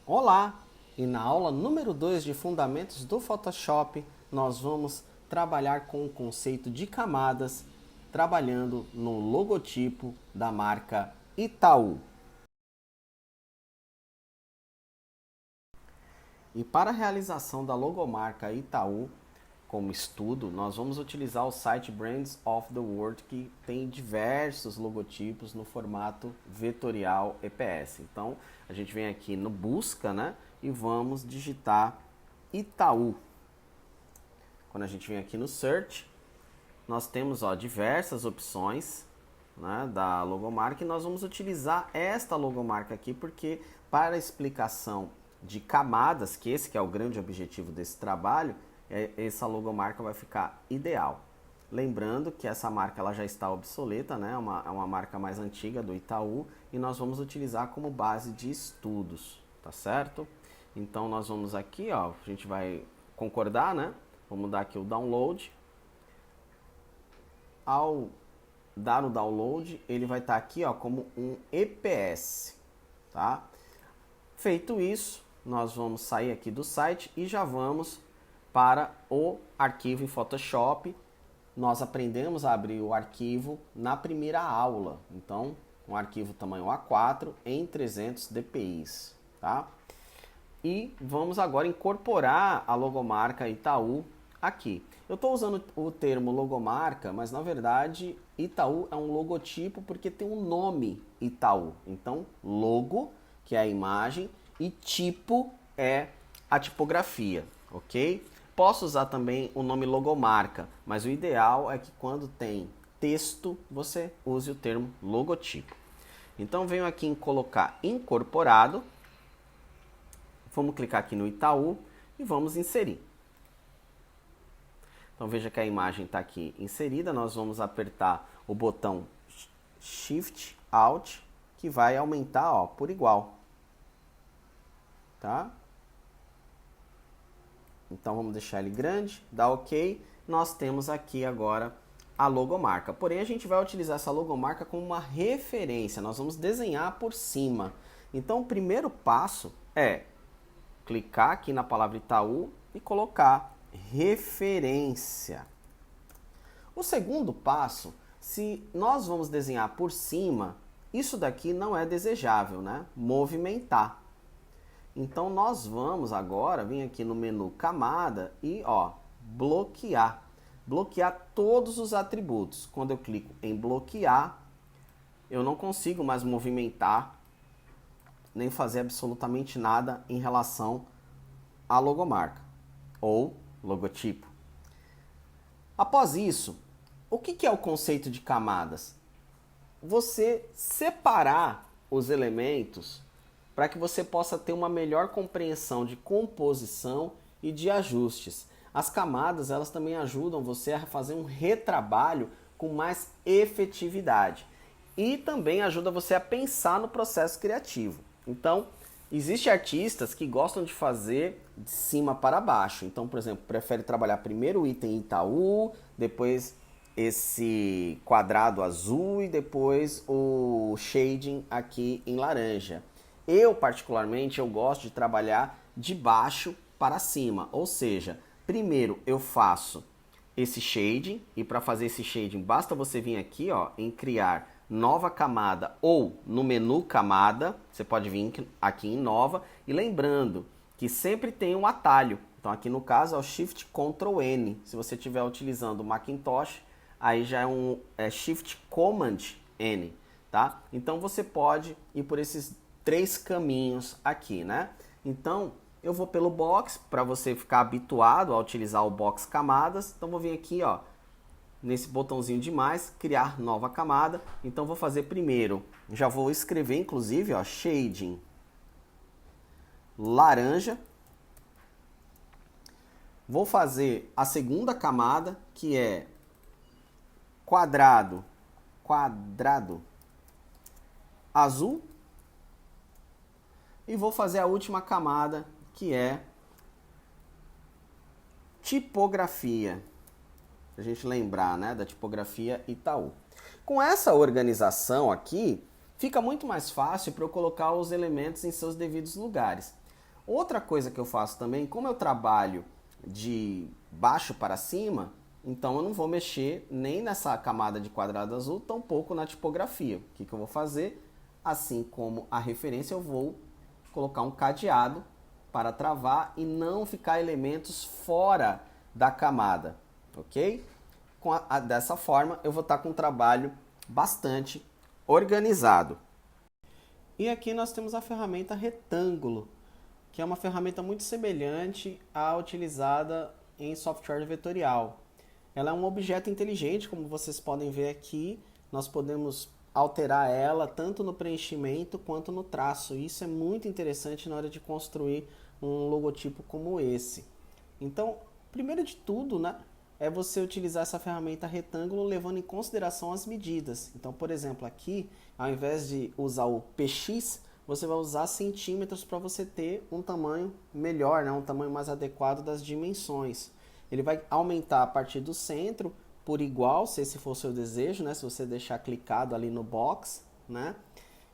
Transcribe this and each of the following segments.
Olá! E na aula número 2 de Fundamentos do Photoshop, nós vamos trabalhar com o conceito de camadas, trabalhando no logotipo da marca Itaú. E para a realização da logomarca Itaú, como estudo, nós vamos utilizar o site Brands of the World, que tem diversos logotipos no formato vetorial EPS. Então, a gente vem aqui no busca, né, e vamos digitar Itaú. Quando a gente vem aqui no search, nós temos diversas opções, né, da logomarca, e nós vamos utilizar esta logomarca aqui porque para a explicação de camadas, que esse que é o grande objetivo desse trabalho, essa logomarca vai ficar ideal. Lembrando que essa marca ela já está obsoleta, né? É uma marca mais antiga do Itaú e nós vamos utilizar como base de estudos, tá certo? Então nós vamos aqui, ó, a gente vai concordar, né? Vamos dar aqui o download. Ao dar o download, ele vai estar aqui, ó, como um EPS, tá? Feito isso, nós vamos sair aqui do site e já vamos para o arquivo em Photoshop. Nós aprendemos a abrir o arquivo na primeira aula. Então, um arquivo tamanho A4 em 300 dpi, tá? E vamos agora incorporar a logomarca Itaú aqui. Eu estou usando o termo logomarca, mas na verdade Itaú é um logotipo porque tem um nome Itaú. Então, logo, que é a imagem, e tipo é a tipografia, ok? Posso usar também o nome logomarca, mas o ideal é que quando tem texto, você use o termo logotipo. Então venho aqui em colocar incorporado, vamos clicar aqui no Itaú e vamos inserir. Então veja que a imagem está aqui inserida, nós vamos apertar o botão Shift Alt, que vai aumentar, ó, por igual. Tá? Então vamos deixar ele grande, dá OK. Nós temos aqui agora a logomarca. Porém, a gente vai utilizar essa logomarca como uma referência. Nós vamos desenhar por cima. Então, o primeiro passo é clicar aqui na palavra Itaú e colocar referência. O segundo passo, se nós vamos desenhar por cima, isso daqui não é desejável, né? Movimentar. Então, nós vamos agora vir aqui no menu camada e, ó, bloquear. Bloquear todos os atributos. Quando eu clico em bloquear, eu não consigo mais movimentar, nem fazer absolutamente nada em relação à logomarca ou logotipo. Após isso, o que é o conceito de camadas? Você separar os elementos para que você possa ter uma melhor compreensão de composição e de ajustes. As camadas, elas também ajudam você a fazer um retrabalho com mais efetividade. E também ajuda você a pensar no processo criativo. Então, existem artistas que gostam de fazer de cima para baixo. Então, por exemplo, prefere trabalhar primeiro o item Itaú, depois esse quadrado azul e depois o shading aqui em laranja. Eu, particularmente, eu gosto de trabalhar de baixo para cima, ou seja, primeiro eu faço esse shading, e para fazer esse shading basta você vir aqui, ó, em criar nova camada ou no menu camada, você pode vir aqui em nova, e lembrando que sempre tem um atalho, então aqui no caso é o Shift Ctrl N, se você estiver utilizando o Macintosh, aí já é Shift Command N, tá? Então você pode ir por esses 3 caminhos aqui, né? Então, eu vou pelo box, para você ficar habituado a utilizar o box camadas. Então, vou vir aqui, ó, nesse botãozinho de mais, criar nova camada. Então, vou fazer primeiro, já vou escrever, inclusive, ó, shading laranja. Vou fazer a segunda camada, que é quadrado azul. E vou fazer a última camada, que é tipografia. Pra gente lembrar, né, da tipografia Itaú. Com essa organização aqui, fica muito mais fácil para eu colocar os elementos em seus devidos lugares. Outra coisa que eu faço também, como eu trabalho de baixo para cima, então eu não vou mexer nem nessa camada de quadrado azul, tampouco na tipografia. O que eu vou fazer? Assim como a referência, eu vou colocar um cadeado para travar e não ficar elementos fora da camada, ok? Dessa forma, eu vou estar com um trabalho bastante organizado. E aqui nós temos a ferramenta retângulo, que é uma ferramenta muito semelhante à utilizada em software vetorial. Ela é um objeto inteligente, como vocês podem ver aqui. Nós podemos alterar ela tanto no preenchimento quanto no traço. Isso é muito interessante na hora de construir um logotipo como esse. Então, primeiro de tudo, né, é você utilizar essa ferramenta retângulo levando em consideração as medidas. Então, por exemplo, aqui, ao invés de usar o PX, você vai usar centímetros para você ter um tamanho melhor, né, um tamanho mais adequado das dimensões. Ele vai aumentar a partir do centro por igual, se esse for o seu desejo, né, se você deixar clicado ali no box, né,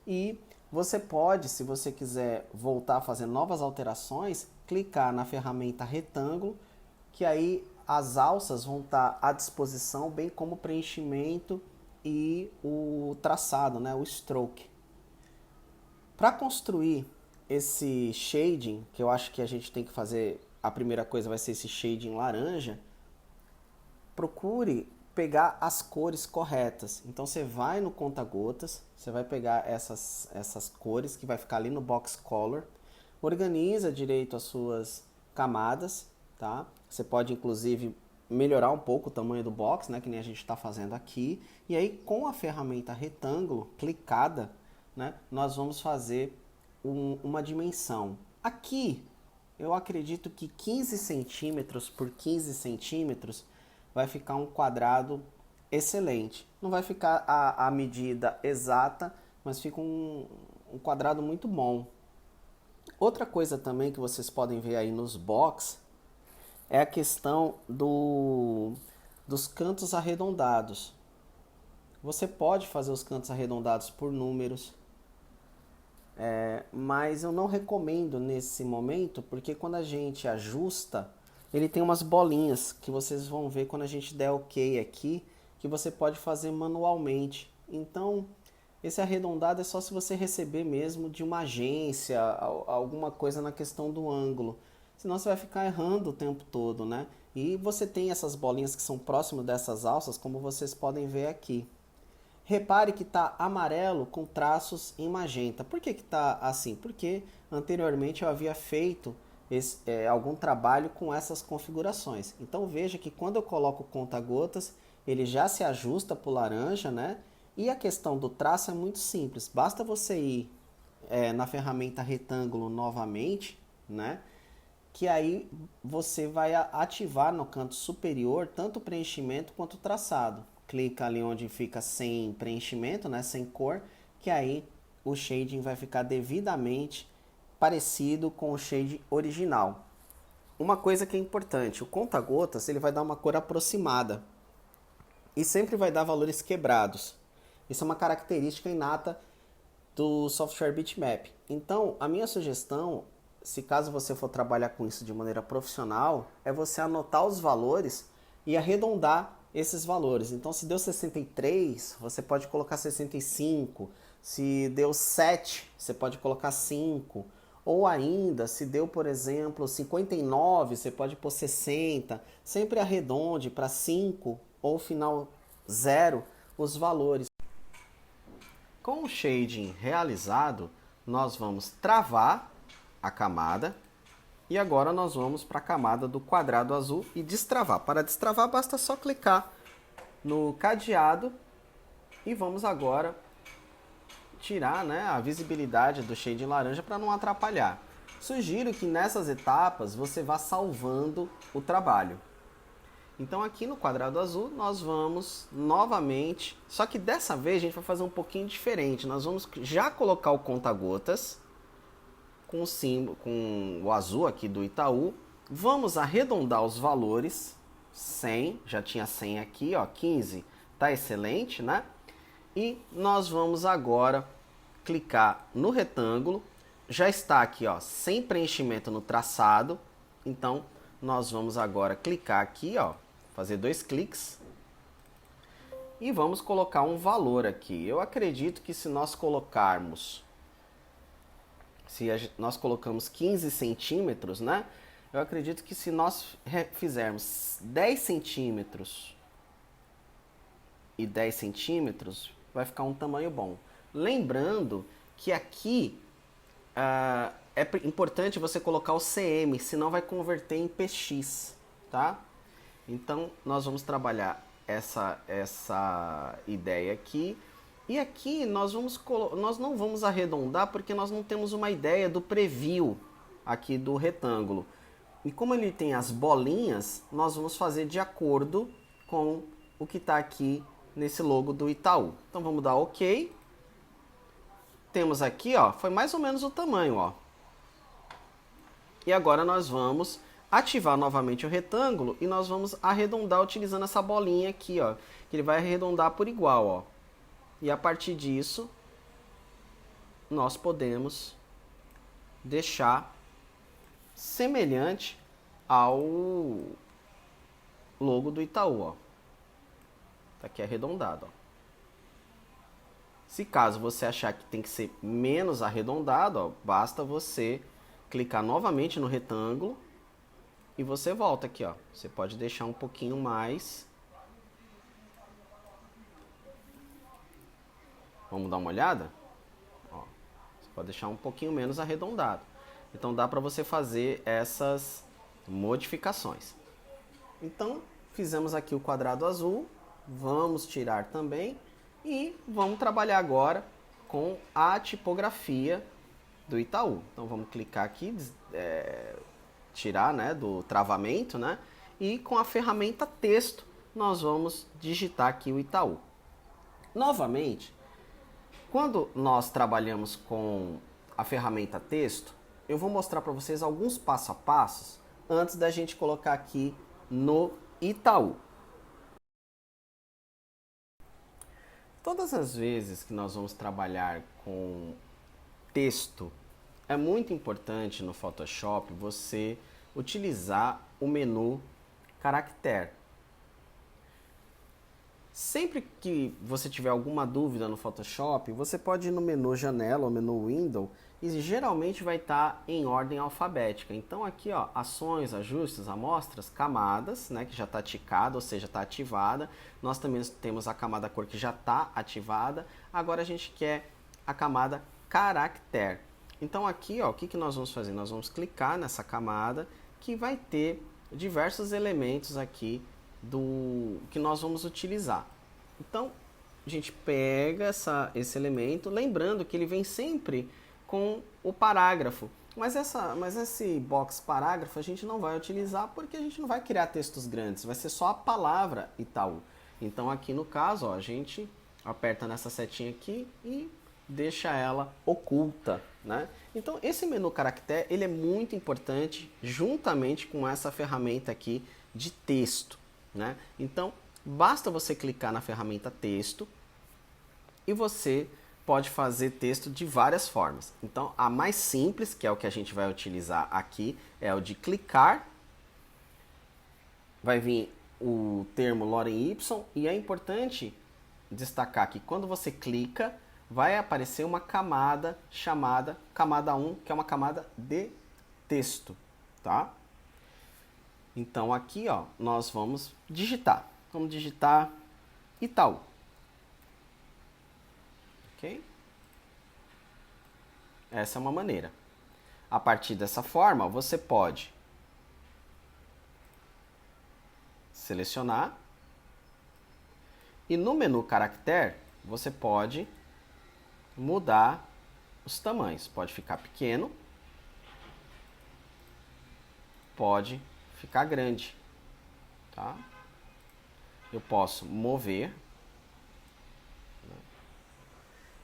e você pode, se você quiser voltar a fazer novas alterações, clicar na ferramenta retângulo, que aí as alças vão estar à disposição, bem como o preenchimento e o traçado, né, o stroke. Para construir esse shading, que eu acho que a gente tem que fazer, a primeira coisa vai ser esse shading laranja, procure pegar as cores corretas. Então você vai no conta-gotas, você vai pegar essas cores que vai ficar ali no box color, organiza direito as suas camadas, tá? Você pode inclusive melhorar um pouco o tamanho do box, né, que nem a gente está fazendo aqui. E aí com a ferramenta retângulo clicada, né, nós vamos fazer uma dimensão. Aqui eu acredito que 15 centímetros por 15 centímetros vai ficar um quadrado excelente. Não vai ficar a medida exata, mas fica um quadrado muito bom. Outra coisa também que vocês podem ver aí nos box é a questão dos cantos arredondados. Você pode fazer os cantos arredondados por números, mas eu não recomendo nesse momento, porque quando a gente ajusta, ele tem umas bolinhas que vocês vão ver quando a gente der OK aqui, que você pode fazer manualmente. Então, esse arredondado é só se você receber mesmo de uma agência, alguma coisa na questão do ângulo. Senão você vai ficar errando o tempo todo, né? E você tem essas bolinhas que são próximas dessas alças, como vocês podem ver aqui. Repare que está amarelo com traços em magenta. Por que está assim? Porque anteriormente eu havia feito algum trabalho com essas configurações. Então veja que quando eu coloco conta-gotas, ele já se ajusta para o laranja, né? E a questão do traço é muito simples. Basta você ir na ferramenta retângulo novamente, né? Que aí você vai ativar no canto superior tanto o preenchimento quanto o traçado. Clica ali onde fica sem preenchimento, né, sem cor, que aí o shading vai ficar devidamente parecido com o shade original. Uma coisa que é importante, o conta-gotas ele vai dar uma cor aproximada e sempre vai dar valores quebrados. Isso é uma característica inata do software Bitmap. Então, a minha sugestão, se caso você for trabalhar com isso de maneira profissional, é você anotar os valores e arredondar esses valores. Então, se deu 63, você pode colocar 65. Se deu 7, você pode colocar 5. Ou ainda, se deu, por exemplo, 59, você pode pôr 60. Sempre arredonde para 5 ou final 0 os valores. Com o shading realizado, nós vamos travar a camada e agora nós vamos para a camada do quadrado azul e destravar. Para destravar basta só clicar no cadeado e vamos agora tirar, né, a visibilidade do shading laranja para não atrapalhar. Sugiro que nessas etapas você vá salvando o trabalho. Então aqui no quadrado azul nós vamos novamente, só que dessa vez a gente vai fazer um pouquinho diferente. Nós vamos já colocar o conta-gotas com o símbolo, com o azul aqui do Itaú. Vamos arredondar os valores, 100, já tinha 100 aqui, ó, 15, tá excelente, né? E nós vamos agora clicar no retângulo, já está aqui, ó, sem preenchimento no traçado. Então, nós vamos agora clicar aqui, ó, fazer 2 cliques. E vamos colocar um valor aqui. Eu acredito que se nós colocarmos, nós colocamos 15 centímetros, né? Eu acredito que se nós fizermos 10 centímetros e 10 centímetros, vai ficar um tamanho bom. Lembrando que aqui é importante você colocar o cm, senão vai converter em px, tá? Então, nós vamos trabalhar essa ideia aqui. E aqui nós não vamos arredondar porque nós não temos uma ideia do preview aqui do retângulo. E como ele tem as bolinhas, nós vamos fazer de acordo com o que está aqui nesse logo do Itaú. Então vamos dar OK. Temos aqui, ó, foi mais ou menos o tamanho, ó. E agora nós vamos ativar novamente o retângulo e nós vamos arredondar utilizando essa bolinha aqui, ó, que ele vai arredondar por igual, ó. E a partir disso, nós podemos deixar semelhante ao logo do Itaú, ó. Tá aqui arredondado, ó. Se caso você achar que tem que ser menos arredondado, ó, basta você clicar novamente no retângulo e você volta aqui, ó. Você pode deixar um pouquinho mais. Vamos dar uma olhada? Ó, você pode deixar um pouquinho menos arredondado. Então dá para você fazer essas modificações. Então, fizemos aqui o quadrado azul. Vamos tirar também. E vamos trabalhar agora com a tipografia do Itaú. Então vamos clicar aqui, tirar, né, do travamento, né? E com a ferramenta texto nós vamos digitar aqui o Itaú. Novamente, quando nós trabalhamos com a ferramenta texto, eu vou mostrar para vocês alguns passo a passos antes da gente colocar aqui no Itaú. Todas as vezes que nós vamos trabalhar com texto, é muito importante no Photoshop você utilizar o menu caractere. Sempre que você tiver alguma dúvida no Photoshop, você pode ir no menu janela ou menu window e geralmente vai estar em ordem alfabética. Então aqui, ó, ações, ajustes, amostras, camadas, né, que já está ticada, ou seja, está ativada. Nós também temos a camada cor que já está ativada. Agora a gente quer a camada caractere. Então aqui, ó, o que nós vamos fazer? Nós vamos clicar nessa camada que vai ter diversos elementos aqui do que nós vamos utilizar. Então a gente pega esse elemento, lembrando que ele vem sempre com o parágrafo, mas esse box parágrafo a gente não vai utilizar porque a gente não vai criar textos grandes, vai ser só a palavra Itaú. Então aqui no caso, ó, a gente aperta nessa setinha aqui e deixa ela oculta, né? Então esse menu caractere ele é muito importante juntamente com essa ferramenta aqui de texto, né? Então basta você clicar na ferramenta texto e você pode fazer texto de várias formas. Então a mais simples, que é o que a gente vai utilizar aqui, é o de clicar. Vai vir o termo Lorem Ipsum e é importante destacar que quando você clica, vai aparecer uma camada chamada camada 1, que é uma camada de texto, tá? Então aqui, ó, nós vamos digitar. Vamos digitar Itaú. Ok? Essa é uma maneira. A partir dessa forma, você pode selecionar e no menu caractere você pode mudar os tamanhos. Pode ficar pequeno, pode ficar grande, tá? Eu posso mover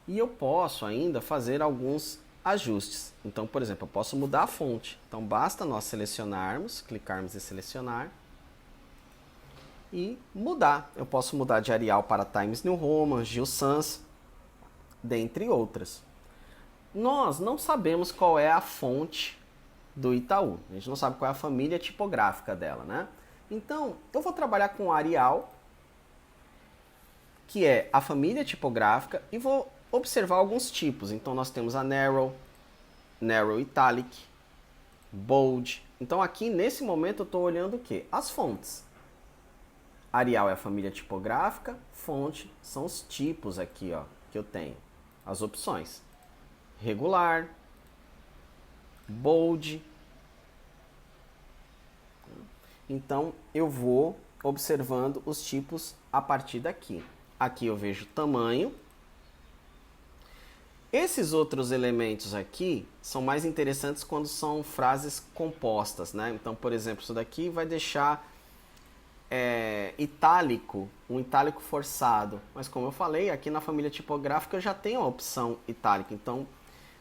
e eu posso ainda fazer alguns ajustes. Então, por exemplo, eu posso mudar a fonte. Então, basta nós selecionarmos, clicarmos em selecionar e mudar. Eu posso mudar de Arial para Times New Roman, Gill Sans, dentre outras. nós não sabemos qual é a fonte do Itaú. A gente não sabe qual é a família tipográfica dela, né? Então, eu vou trabalhar com Arial, que é a família tipográfica, e vou observar alguns tipos. Então, nós temos a Narrow, Narrow Italic, Bold. Então, aqui, nesse momento, eu estou olhando o quê? As fontes. Arial é a família tipográfica, fonte são os tipos aqui, ó, que eu tenho. As opções. Regular, bold. Então, eu vou observando os tipos a partir daqui. Aqui eu vejo tamanho. Esses outros elementos aqui são mais interessantes quando são frases compostas, né? Então, por exemplo, isso daqui vai deixar itálico, um itálico forçado. Mas como eu falei, aqui na família tipográfica eu já tenho a opção itálica. Então,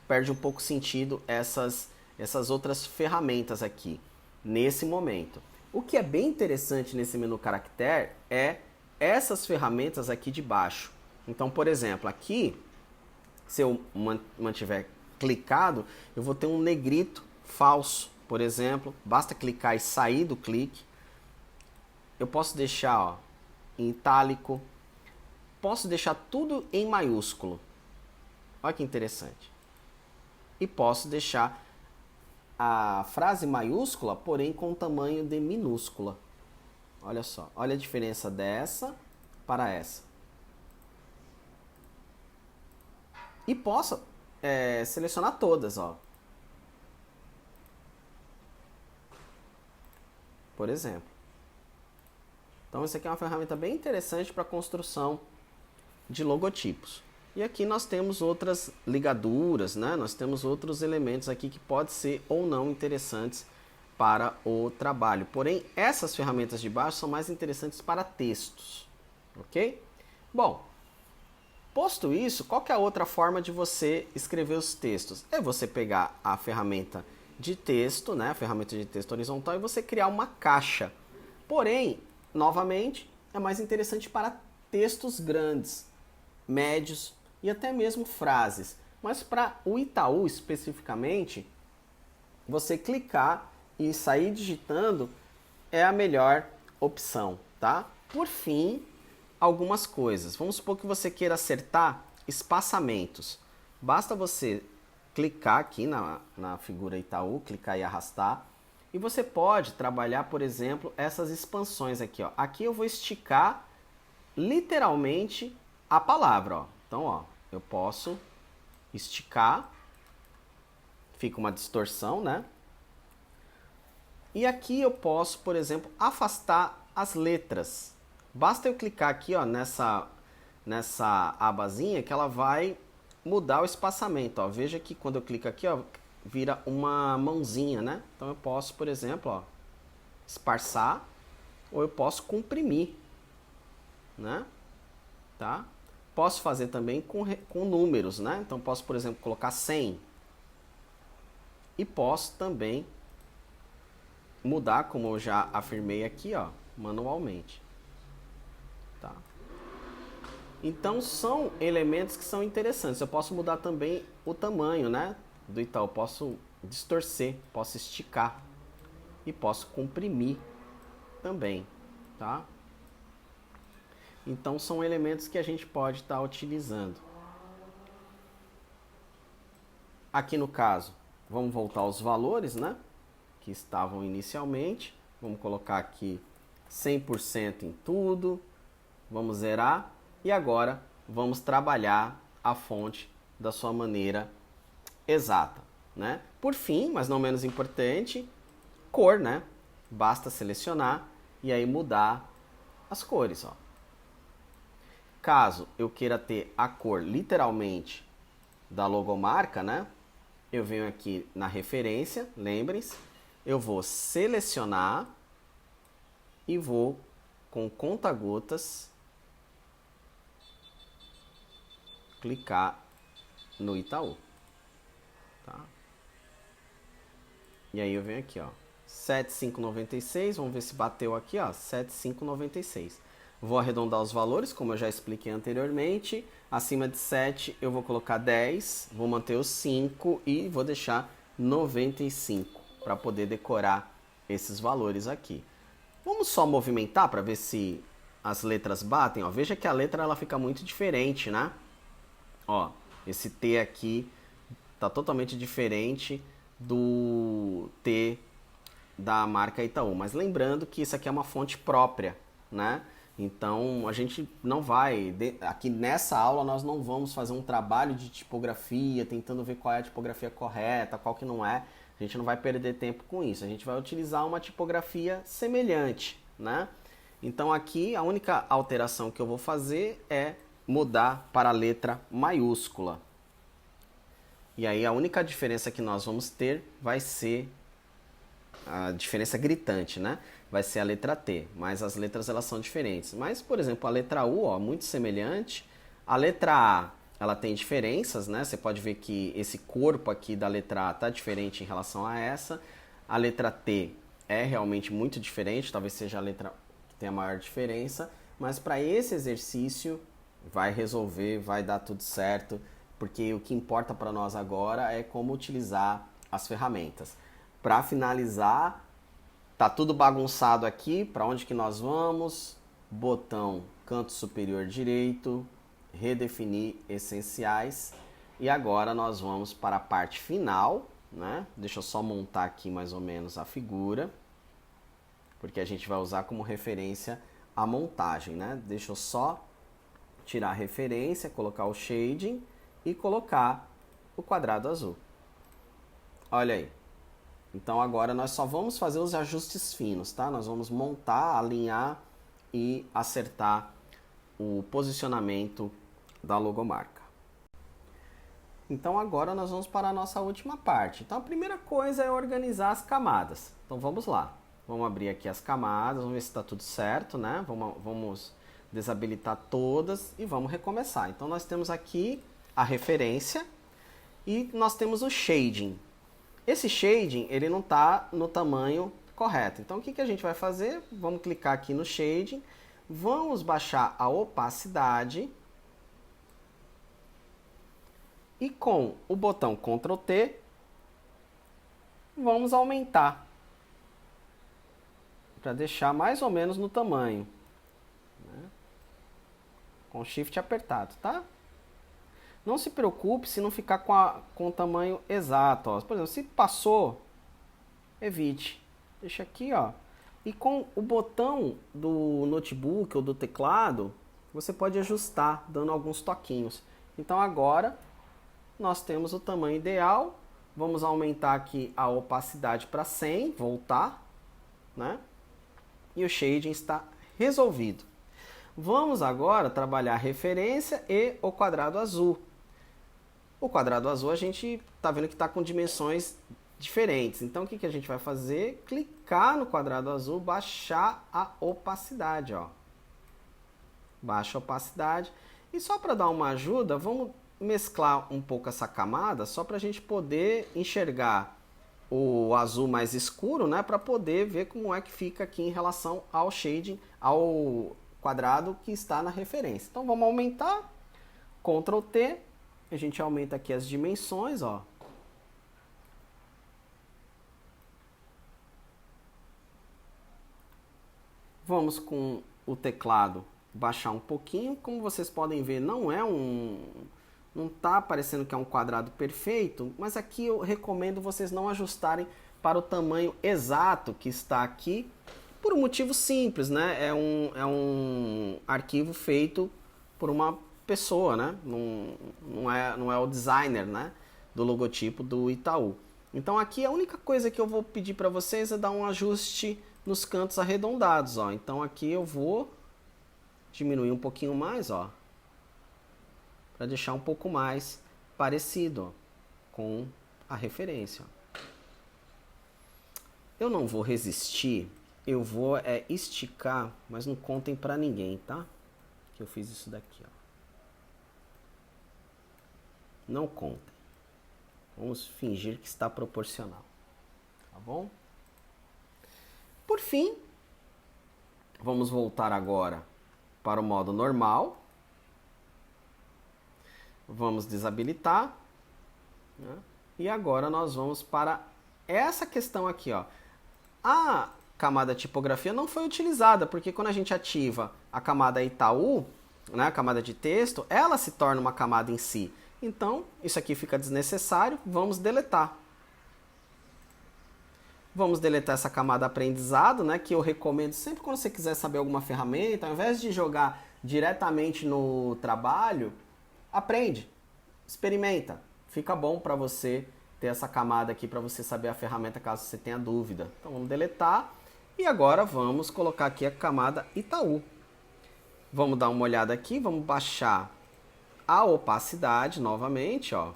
perde um pouco sentido essas outras ferramentas aqui, nesse momento. O que é bem interessante nesse menu caractere é essas ferramentas aqui de baixo. Então, por exemplo, aqui, se eu mantiver clicado, eu vou ter um negrito falso, por exemplo. Basta clicar e sair do clique. Eu posso deixar, ó, em itálico. Posso deixar tudo em maiúsculo. Olha que interessante. E posso deixar a frase maiúscula, porém com tamanho de minúscula. Olha só, olha a diferença dessa para essa. E posso selecionar todas, ó. Por exemplo. Então, isso aqui é uma ferramenta bem interessante para a construção de logotipos. E aqui nós temos outras ligaduras, né? Nós temos outros elementos aqui que podem ser ou não interessantes para o trabalho. Porém, essas ferramentas de baixo são mais interessantes para textos, ok? Bom, posto isso, qual que é a outra forma de você escrever os textos? É você pegar a ferramenta de texto, né? A ferramenta de texto horizontal, e você criar uma caixa. Porém, novamente, é mais interessante para textos grandes, médios e até mesmo frases. Mas para o Itaú especificamente, você clicar e sair digitando é a melhor opção, tá? Por fim, algumas coisas. Vamos supor que você queira acertar espaçamentos. Basta você clicar aqui na figura Itaú, clicar e arrastar. E você pode trabalhar, por exemplo, essas expansões aqui, ó. Aqui eu vou esticar literalmente a palavra, ó. Então, ó, eu posso esticar, fica uma distorção, né? E aqui eu posso, por exemplo, afastar as letras. Basta eu clicar aqui, ó, nessa abazinha que ela vai mudar o espaçamento, ó. Veja que quando eu clico aqui, ó, vira uma mãozinha, né? Então eu posso, por exemplo, ó, esparçar, ou eu posso comprimir, né? Tá? Posso fazer também com números, né? Então posso, por exemplo, colocar 100. E posso também mudar, como eu já afirmei aqui, ó, manualmente. Tá? Então são elementos que são interessantes. Eu posso mudar também o tamanho, né, do Itaú. Posso distorcer, posso esticar e posso comprimir também, tá? Então são elementos que a gente pode estar utilizando. Aqui no caso, vamos voltar aos valores, né, que estavam inicialmente. Vamos colocar aqui 100% em tudo. Vamos zerar. E agora vamos trabalhar a fonte da sua maneira exata, né? Por fim, mas não menos importante, cor, né? Basta selecionar e aí mudar as cores, ó. Caso eu queira ter a cor literalmente da logomarca, né? Eu venho aqui na referência, lembrem-se, eu vou selecionar e vou com conta-gotas clicar no Itaú. Tá? E aí eu venho aqui, ó, 7596, vamos ver se bateu aqui, ó, 7596. Vou arredondar os valores, como eu já expliquei anteriormente. Acima de 7 eu vou colocar 10, vou manter os 5 e vou deixar 95 para poder decorar esses valores aqui. Vamos só movimentar para ver se as letras batem. Ó, veja que a letra ela fica muito diferente, né? Ó, esse T aqui tá totalmente diferente do T da marca Itaú. Mas lembrando que isso aqui é uma fonte própria, né? Então a gente não vai, aqui nessa aula nós não vamos fazer um trabalho de tipografia, tentando ver qual é a tipografia correta, qual que não é. A gente não vai perder tempo com isso. A gente vai utilizar uma tipografia semelhante, né? Então aqui a única alteração que eu vou fazer é mudar para a letra maiúscula. E aí a única diferença que nós vamos ter vai ser a diferença gritante, né? Vai ser a letra T, mas as letras elas são diferentes. Mas, por exemplo, a letra U, ó, muito semelhante. A letra A, ela tem diferenças, né? Você pode ver que esse corpo aqui da letra A tá diferente em relação a essa. A letra T é realmente muito diferente, talvez seja a letra que tenha a maior diferença, mas para esse exercício vai resolver, vai dar tudo certo, porque o que importa para nós agora é como utilizar as ferramentas. Para finalizar, tá tudo bagunçado aqui, para onde que nós vamos? Botão canto superior direito, redefinir essenciais. E agora nós vamos para a parte final, né? Deixa eu só montar aqui mais ou menos a figura, porque a gente vai usar como referência a montagem, né? Deixa eu só tirar a referência, colocar o shading e colocar o quadrado azul. Olha aí. Então agora nós só vamos fazer os ajustes finos, tá? Nós vamos montar, alinhar e acertar o posicionamento da logomarca. Então agora nós vamos para a nossa última parte. Então a primeira coisa é organizar as camadas. Então vamos lá. Vamos abrir aqui as camadas, vamos ver se está tudo certo, né? Vamos desabilitar todas e vamos recomeçar. Então nós temos aqui a referência e nós temos o shading. Esse shading, ele não está no tamanho correto. Então, o que a gente vai fazer? Vamos clicar aqui no shading, vamos baixar a opacidade e com o botão Ctrl T, vamos aumentar para deixar mais ou menos no tamanho, né? Com Shift apertado, tá? Não se preocupe se não ficar com o tamanho exato. Ó. Por exemplo, se passou, evite. Deixa aqui, ó. E com o botão do notebook ou do teclado, você pode ajustar, dando alguns toquinhos. Então agora, nós temos o tamanho ideal. Vamos aumentar aqui a opacidade para 100, voltar, né? E o shading está resolvido. Vamos agora trabalhar a referência e o quadrado azul. O quadrado azul a gente está vendo que está com dimensões diferentes. Então o que a gente vai fazer? Clicar no quadrado azul, baixar a opacidade. Ó. Baixa a opacidade. E só para dar uma ajuda, vamos mesclar um pouco essa camada, só para a gente poder enxergar o azul mais escuro, né? Para poder ver como é que fica aqui em relação ao shading, ao quadrado que está na referência. Então vamos aumentar, Ctrl T. A gente aumenta aqui as dimensões, ó. Vamos com o teclado baixar um pouquinho. Como vocês podem ver, não tá parecendo que é um quadrado perfeito, mas aqui eu recomendo vocês não ajustarem para o tamanho exato que está aqui, por um motivo simples, né? É um arquivo feito por uma pessoa, né? Não é o designer, né? Do logotipo do Itaú. Então aqui a única coisa que eu vou pedir para vocês é dar um ajuste nos cantos arredondados, ó. Então aqui eu vou diminuir um pouquinho mais, ó, para deixar um pouco mais parecido, ó, com a referência. Ó. Eu não vou resistir, eu vou esticar, mas não contem para ninguém, tá? Que eu fiz isso daqui, ó. Não contem. Vamos fingir que está proporcional. Tá bom? Por fim, vamos voltar agora para o modo normal. Vamos desabilitar. Né? E agora nós vamos para essa questão aqui, ó. A camada tipografia não foi utilizada, porque quando a gente ativa a camada Itaú, né, a camada de texto, ela se torna uma camada em si. Então, isso aqui fica desnecessário, vamos deletar. Vamos deletar essa camada aprendizado, né, que eu recomendo sempre quando você quiser saber alguma ferramenta, ao invés de jogar diretamente no trabalho, aprende, experimenta. Fica bom para você ter essa camada aqui para você saber a ferramenta caso você tenha dúvida. Então vamos deletar e agora vamos colocar aqui a camada Itaú. Vamos dar uma olhada aqui, vamos baixar a opacidade novamente, ó.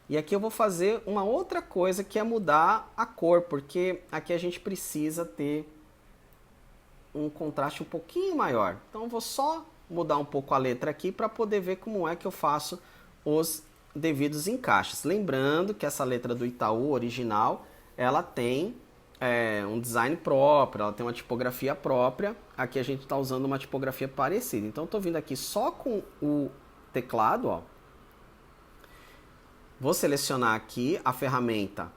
E aqui eu vou fazer uma outra coisa que é mudar a cor, porque aqui a gente precisa ter um contraste um pouquinho maior. Então eu vou só mudar um pouco a letra aqui para poder ver como é que eu faço os devidos encaixes. Lembrando que essa letra do Itaú original, ela tem um design próprio, ela tem uma tipografia própria. Aqui a gente está usando uma tipografia parecida. Então eu estou vindo aqui só com o teclado, ó. Vou selecionar aqui a ferramenta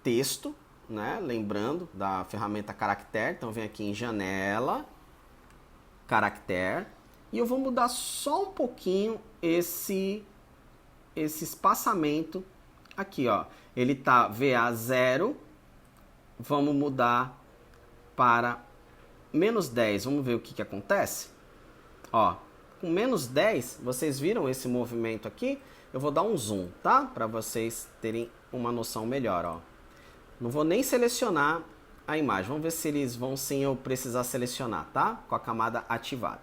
texto, né? Lembrando da ferramenta caractere. Então vem aqui em janela, caractere, e eu vou mudar só um pouquinho esse espaçamento aqui, ó. Ele tá VA0, vamos mudar para menos 10. Vamos ver o que acontece. Ó, com menos 10, vocês viram esse movimento aqui? Eu vou dar um zoom, tá? Para vocês terem uma noção melhor, ó. Não vou nem selecionar a imagem. Vamos ver se eles vão sem eu precisar selecionar, tá? Com a camada ativada.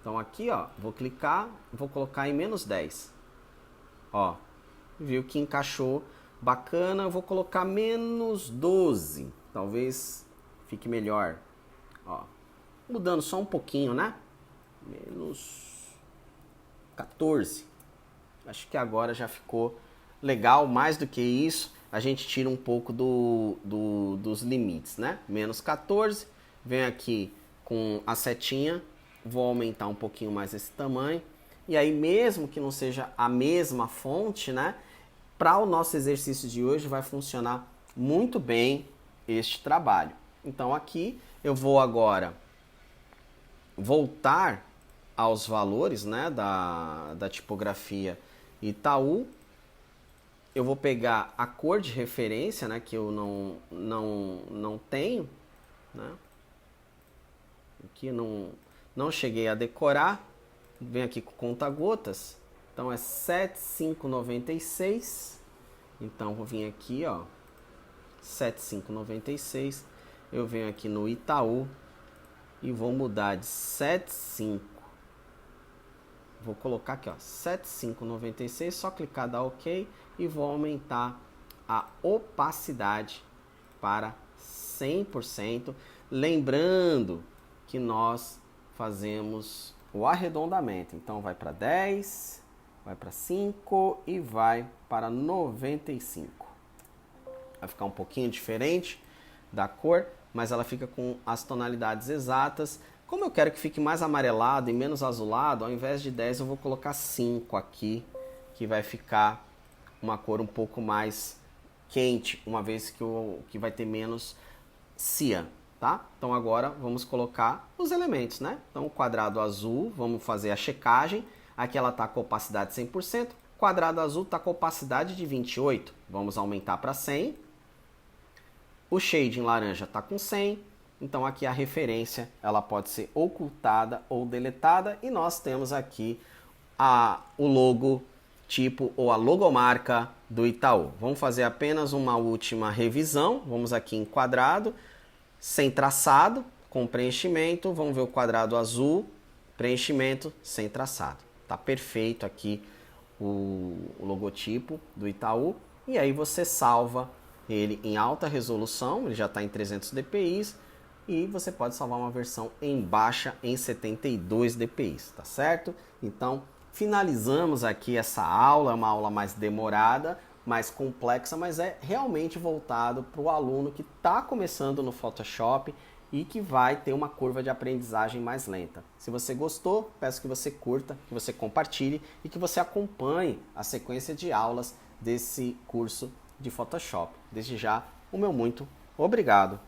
Então aqui, ó, vou clicar, vou colocar em menos 10. Ó, viu que encaixou bacana. Eu vou colocar menos 12. Talvez fique melhor. Ó, mudando só um pouquinho, né? Menos 14. Acho que agora já ficou legal. Mais do que isso, a gente tira um pouco dos limites, né? Menos 14. Vem aqui com a setinha. Vou aumentar um pouquinho mais esse tamanho. E aí, mesmo que não seja a mesma fonte, né? Para o nosso exercício de hoje vai funcionar muito bem este trabalho. Então aqui eu vou agora voltar aos valores, né, da tipografia Itaú. Eu vou pegar a cor de referência, né, que eu não tenho, né? Aqui não cheguei a decorar. Vem aqui com conta-gotas. Então é 7596. Então vou vir aqui, ó, 7596. Eu venho aqui no Itaú e vou mudar de 75. Vou colocar aqui, ó, 7596, só clicar, dar OK e vou aumentar a opacidade para 100%, lembrando que nós fazemos o arredondamento. Então vai para 10, vai para 5 e vai para 95. Vai ficar um pouquinho diferente da cor, mas ela fica com as tonalidades exatas. Como eu quero que fique mais amarelado e menos azulado, ao invés de 10 eu vou colocar 5 aqui, que vai ficar uma cor um pouco mais quente, uma vez que vai ter menos cian, tá? Então agora vamos colocar os elementos, né? Então o quadrado azul, vamos fazer a checagem. Aqui ela está com opacidade 100%, quadrado azul está com opacidade de 28. Vamos aumentar para 100. O shade em laranja está com 100. Então aqui a referência ela pode ser ocultada ou deletada. E nós temos aqui o logo tipo ou a logomarca do Itaú. Vamos fazer apenas uma última revisão. Vamos aqui em quadrado, sem traçado, com preenchimento. Vamos ver o quadrado azul, preenchimento, sem traçado. Tá perfeito aqui o logotipo do Itaú. E aí você salva ele em alta resolução, ele já está em 300 dpi. E você pode salvar uma versão em baixa em 72 dpi, tá certo? Então, finalizamos aqui essa aula, é uma aula mais demorada, mais complexa, mas é realmente voltado para o aluno que está começando no Photoshop, e que vai ter uma curva de aprendizagem mais lenta. Se você gostou, peço que você curta, que você compartilhe e que você acompanhe a sequência de aulas desse curso de Photoshop. Desde já, o meu muito obrigado.